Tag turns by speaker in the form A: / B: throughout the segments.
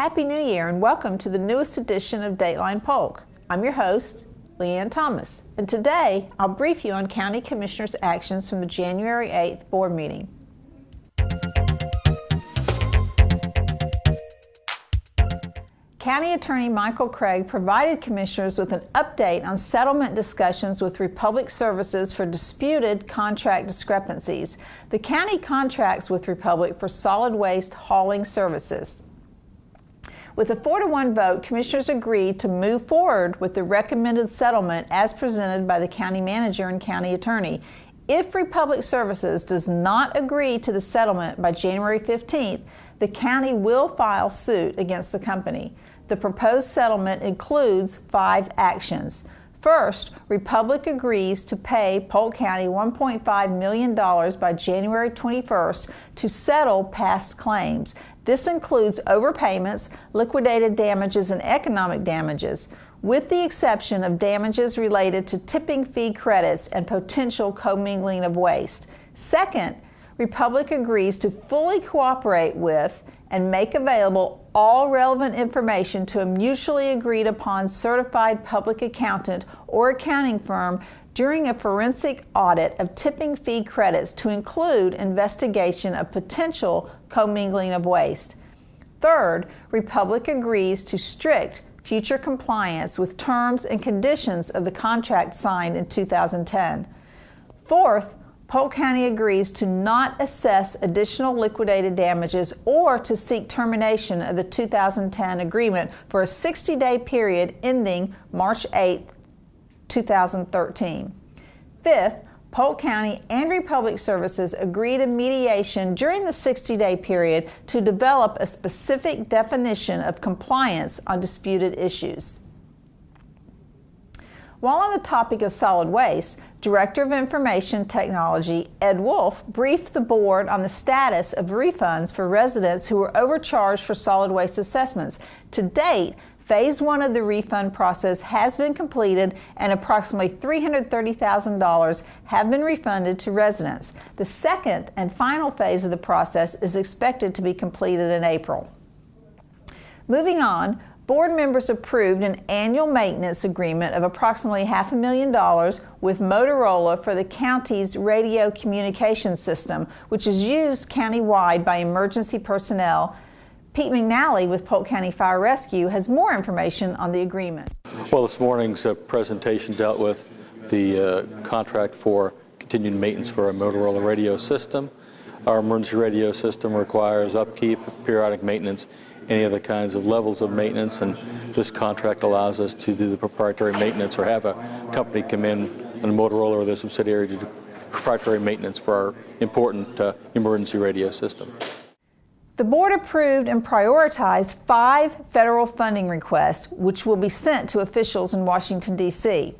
A: Happy New Year and welcome to the newest edition of Dateline Polk. I'm your host, Lea Ann Thomas, and today I'll brief you on County Commissioners' actions from the January 8th board meeting. County Attorney Michael Craig provided Commissioners with an update on settlement discussions with Republic Services for disputed contract discrepancies. The county contracts with Republic for solid waste hauling services. With a 4-to-1 vote, Commissioners agreed to move forward with the recommended settlement as presented by the County Manager and County Attorney. If Republic Services does not agree to the settlement by January 15th, the county will file suit against the company. The proposed settlement includes 5 actions. First, Republic agrees to pay Polk County $1.5 million by January 21st to settle past claims. This includes overpayments, liquidated damages, and economic damages, with the exception of damages related to tipping fee credits and potential commingling of waste. Second, Republic agrees to fully cooperate with and make available all relevant information to a mutually agreed upon certified public accountant or accounting firm during a forensic audit of tipping fee credits to include investigation of potential commingling of waste. Third, Republic agrees to strict future compliance with terms and conditions of the contract signed in 2010. Fourth, Polk County agrees to not assess additional liquidated damages or to seek termination of the 2010 agreement for a 60-day period ending March 8, 2013. Fifth, Polk County and Republic Services agreed to mediation during the 60-day period to develop a specific definition of compliance on disputed issues. While on the topic of solid waste, Director of Information Technology Ed Wolf briefed the board on the status of refunds for residents who were overcharged for solid waste assessments. To date, Phase 1 of the refund process has been completed and approximately $330,000 have been refunded to residents. The second and final phase of the process is expected to be completed in April. Moving on, board members approved an annual maintenance agreement of approximately $500,000 with Motorola for the county's radio communications system, which is used countywide by emergency personnel. Pete McNally with Polk County Fire Rescue has more information on the agreement.
B: Well, this morning's presentation dealt with the contract for continued maintenance for our Motorola radio system. Our emergency radio system requires upkeep, periodic maintenance, any other kinds of levels of maintenance, and this contract allows us to do the proprietary maintenance or have a company come in, a Motorola or their subsidiary, to do proprietary maintenance for our important emergency radio system.
A: The board approved and prioritized 5 federal funding requests, which will be sent to officials in Washington, D.C.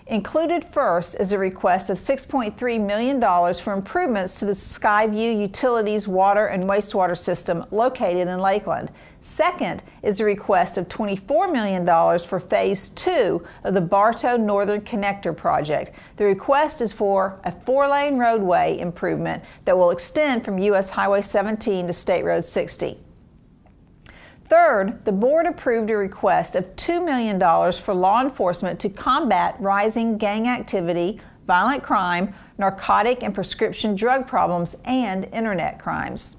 A: Included first is a request of $6.3 million for improvements to the Skyview Utilities water and wastewater system located in Lakeland. Second is a request of $24 million for Phase 2 of the Bartow Northern Connector project. The request is for a 4-lane roadway improvement that will extend from U.S. Highway 17 to State Road 60. Third, the board approved a request of $2 million for law enforcement to combat rising gang activity, violent crime, narcotic and prescription drug problems, and internet crimes.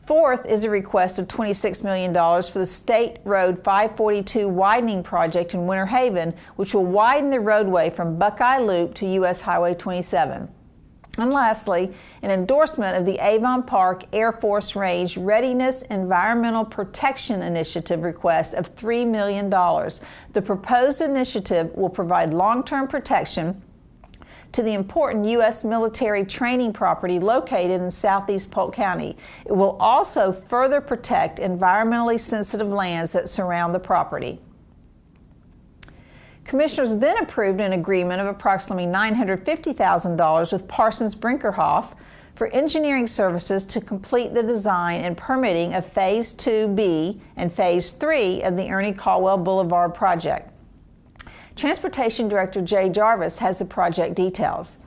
A: Fourth is a request of $26 million for the State Road 542 widening project in Winter Haven, which will widen the roadway from Buckeye Loop to U.S. Highway 27. And lastly, an endorsement of the Avon Park Air Force Range Readiness Environmental Protection Initiative request of $3 million. The proposed initiative will provide long-term protection to the important U.S. military training property located in southeast Polk County. It will also further protect environmentally sensitive lands that surround the property. Commissioners then approved an agreement of approximately $950,000 with Parsons Brinkerhoff for engineering services to complete the design and permitting of Phase 2B and Phase 3 of the Ernie Caldwell Boulevard project. Transportation Director Jay Jarvis has the project details.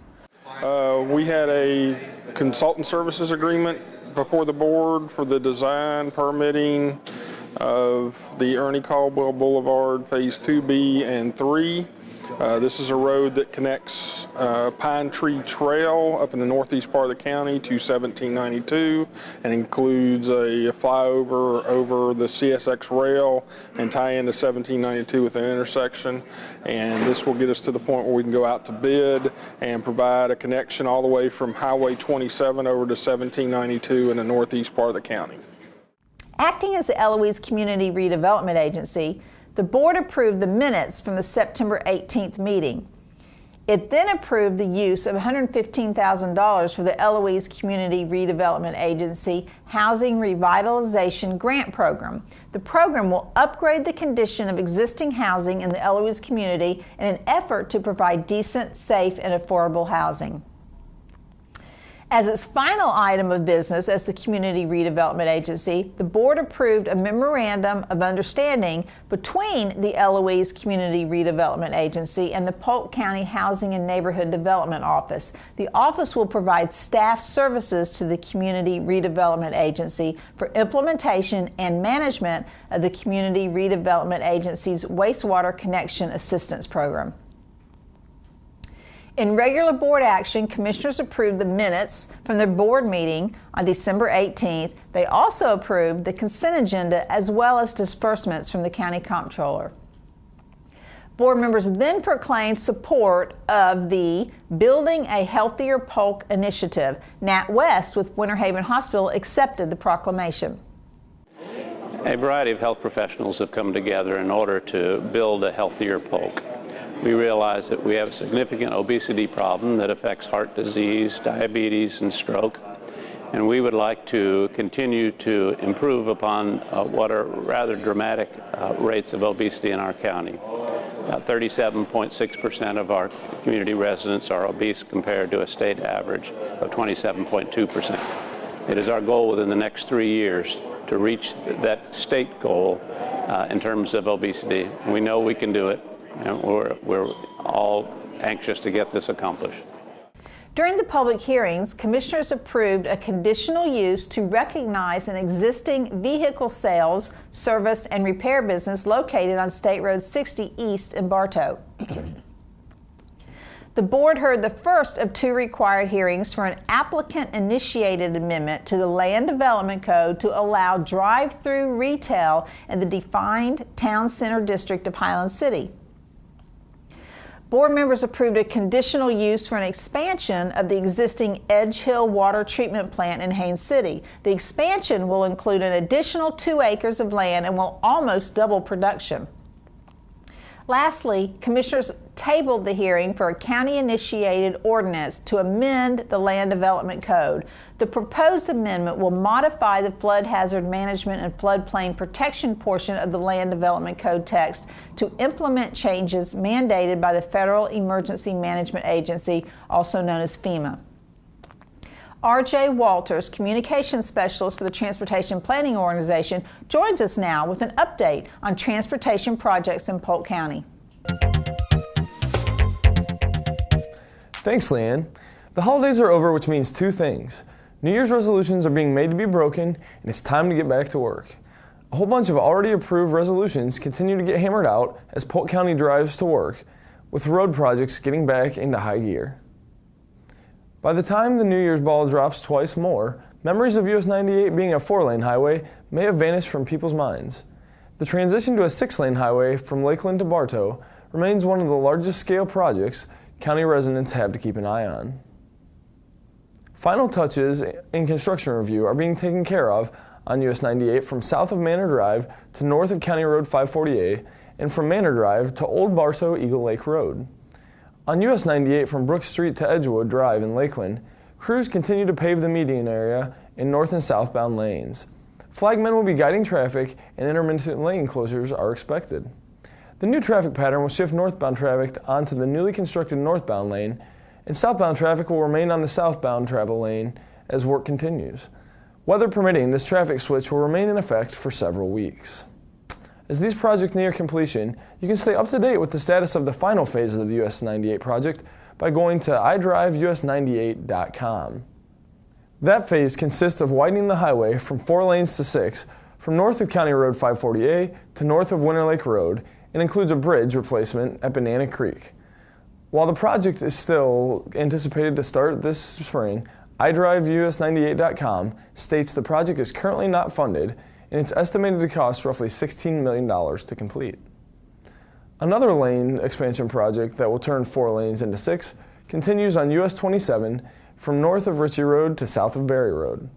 C: We had a consultant services agreement before the board for the design, permitting, of the Ernie Caldwell Boulevard Phase 2B and 3. This is a road that connects Pine Tree Trail up in the northeast part of the county to 1792 and includes a flyover over the CSX rail and tie into 1792 with an intersection. And this will get us to the point where we can go out to bid and provide a connection all the way from Highway 27 over to 1792 in the northeast part of the county.
A: Acting as the Eloise Community Redevelopment Agency, the board approved the minutes from the September 18th meeting. It then approved the use of $115,000 for the Eloise Community Redevelopment Agency Housing Revitalization Grant Program. The program will upgrade the condition of existing housing in the Eloise community in an effort to provide decent, safe, and affordable housing. As its final item of business as the Community Redevelopment Agency, the board approved a memorandum of understanding between the Eloise Community Redevelopment Agency and the Polk County Housing and Neighborhood Development Office. The office will provide staff services to the Community Redevelopment Agency for implementation and management of the Community Redevelopment Agency's Wastewater Connection Assistance Program. In regular board action, commissioners approved the minutes from their board meeting on December 18th. They also approved the consent agenda as well as disbursements from the county comptroller. Board members then proclaimed support of the Building a Healthier Polk initiative. Nat West with Winter Haven Hospital accepted the proclamation.
D: A variety of health professionals have come together in order to build a healthier Polk. We realize that we have a significant obesity problem that affects heart disease, diabetes, and stroke. And we would like to continue to improve upon what are rather dramatic rates of obesity in our county. 37.6% of our community residents are obese compared to a state average of 27.2%. It is our goal within the next 3 years to reach that state goal in terms of obesity. We know we can do it. And we're all anxious to get this accomplished.
A: During the public hearings, commissioners approved a conditional use to recognize an existing vehicle sales, service, and repair business located on State Road 60 East in Bartow. The board heard the first of 2 required hearings for an applicant-initiated amendment to the Land Development Code to allow drive-through retail in the defined town center district of Highland City. Board members approved a conditional use for an expansion of the existing Edge Hill water treatment plant in Haines City. The expansion will include an additional 2 acres of land and will almost double production. Lastly, commissioners tabled the hearing for a county-initiated ordinance to amend the Land Development Code. The proposed amendment will modify the flood hazard management and floodplain protection portion of the Land Development Code text to implement changes mandated by the Federal Emergency Management Agency, also known as FEMA. R.J. Walters, Communications Specialist for the Transportation Planning Organization, joins us now with an update on transportation projects in Polk County.
E: Thanks, Lea Ann. The holidays are over, which means 2 things. New Year's resolutions are being made to be broken, and it's time to get back to work. A whole bunch of already approved resolutions continue to get hammered out as Polk County drives to work, with road projects getting back into high gear. By the time the New Year's ball drops twice more, memories of US 98 being a 4-lane highway may have vanished from people's minds. The transition to a 6-lane highway from Lakeland to Bartow remains one of the largest scale projects county residents have to keep an eye on. Final touches in construction review are being taken care of on US 98 from south of Manor Drive to north of County Road 540A and from Manor Drive to Old Bartow Eagle Lake Road. On US 98 from Brook Street to Edgewood Drive in Lakeland, crews continue to pave the median area in north and southbound lanes. Flagmen will be guiding traffic and intermittent lane closures are expected. The new traffic pattern will shift northbound traffic onto the newly constructed northbound lane, and southbound traffic will remain on the southbound travel lane as work continues. Weather permitting, this traffic switch will remain in effect for several weeks. As these projects near completion, you can stay up to date with the status of the final phases of the US 98 project by going to idriveus98.com. That phase consists of widening the highway from 4 lanes to 6, from north of County Road 540A to north of Winter Lake Road and includes a bridge replacement at Banana Creek. While the project is still anticipated to start this spring, iDriveUS98.com states the project is currently not funded and it's estimated to cost roughly $16 million to complete. Another lane expansion project that will turn 4 lanes into 6 continues on US 27 from north of Ritchie Road to south of Berry Road.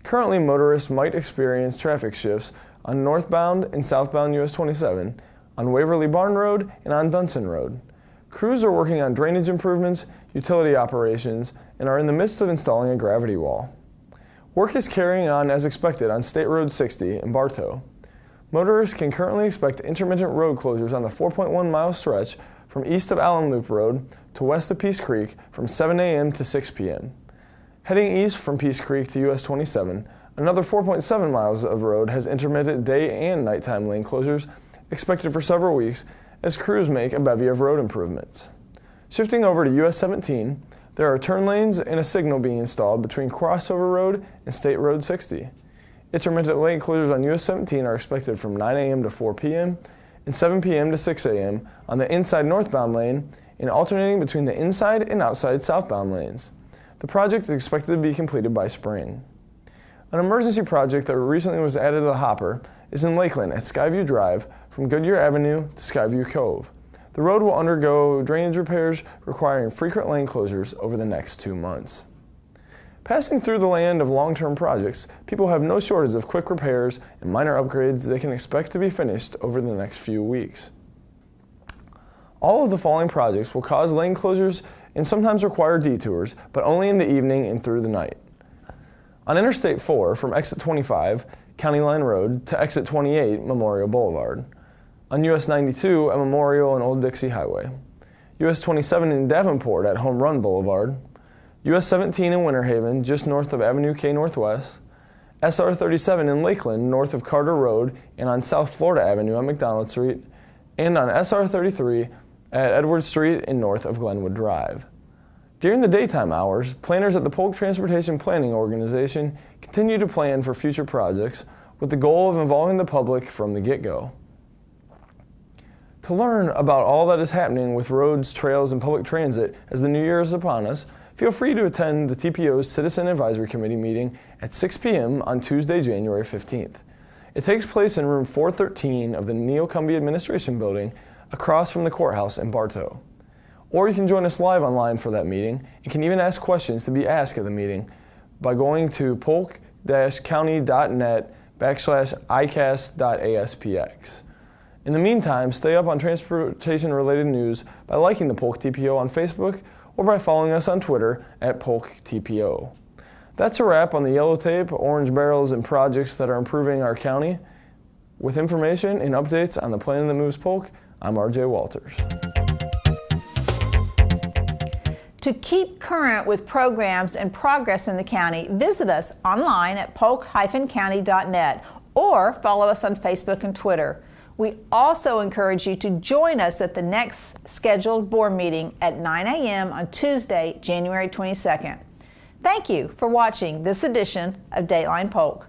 E: Currently, motorists might experience traffic shifts on northbound and southbound US 27, on Waverly Barn Road, and on Dunson Road. Crews are working on drainage improvements, utility operations, and are in the midst of installing a gravity wall. Work is carrying on as expected on State Road 60 in Bartow. Motorists can currently expect intermittent road closures on the 4.1-mile stretch from east of Allen Loop Road to west of Peace Creek from 7 a.m. to 6 p.m. Heading east from Peace Creek to US 27, another 4.7 miles of road has intermittent day and nighttime lane closures expected for several weeks as crews make a bevy of road improvements. Shifting over to US 17, there are turn lanes and a signal being installed between Crossover Road and State Road 60. Intermittent lane closures on US 17 are expected from 9 a.m. to 4 p.m. and 7 p.m. to 6 a.m. on the inside northbound lane and alternating between the inside and outside southbound lanes. The project is expected to be completed by spring. An emergency project that recently was added to the hopper is in Lakeland at Skyview Drive from Goodyear Avenue to Skyview Cove. The road will undergo drainage repairs requiring frequent lane closures over the next 2 months. Passing through the land of long-term projects, people have no shortage of quick repairs and minor upgrades they can expect to be finished over the next few weeks. All of the following projects will cause lane closures and sometimes require detours, but only in the evening and through the night. On Interstate 4, from exit 25, County Line Road, to exit 28, Memorial Boulevard. On US 92 at Memorial and Old Dixie Highway. US 27 in Davenport at Home Run Boulevard. US 17 in Winter Haven, just north of Avenue K Northwest. SR 37 in Lakeland, north of Carter Road and on South Florida Avenue on McDonald Street. And on SR 33 at Edward Street and north of Glenwood Drive. During the daytime hours, planners at the Polk Transportation Planning Organization continue to plan for future projects with the goal of involving the public from the get-go. To learn about all that is happening with roads, trails, and public transit as the new year is upon us, feel free to attend the TPO's Citizen Advisory Committee meeting at 6 p.m. on Tuesday, January 15th. It takes place in room 413 of the Neo-Cumbia Administration Building across from the courthouse in Bartow. Or you can join us live online for that meeting and can even ask questions to be asked at the meeting by going to polk-county.net/icast.aspx. In the meantime, stay up on transportation-related news by liking the Polk TPO on Facebook or by following us on Twitter at Polk TPO. That's a wrap on the yellow tape, orange barrels, and projects that are improving our county. With information and updates on the plan that moves Polk, I'm RJ Walters.
A: To keep current with programs and progress in the county, visit us online at polk-county.net or follow us on Facebook and Twitter. We also encourage you to join us at the next scheduled board meeting at 9 a.m. on Tuesday, January 22nd. Thank you for watching this edition of Dateline Polk.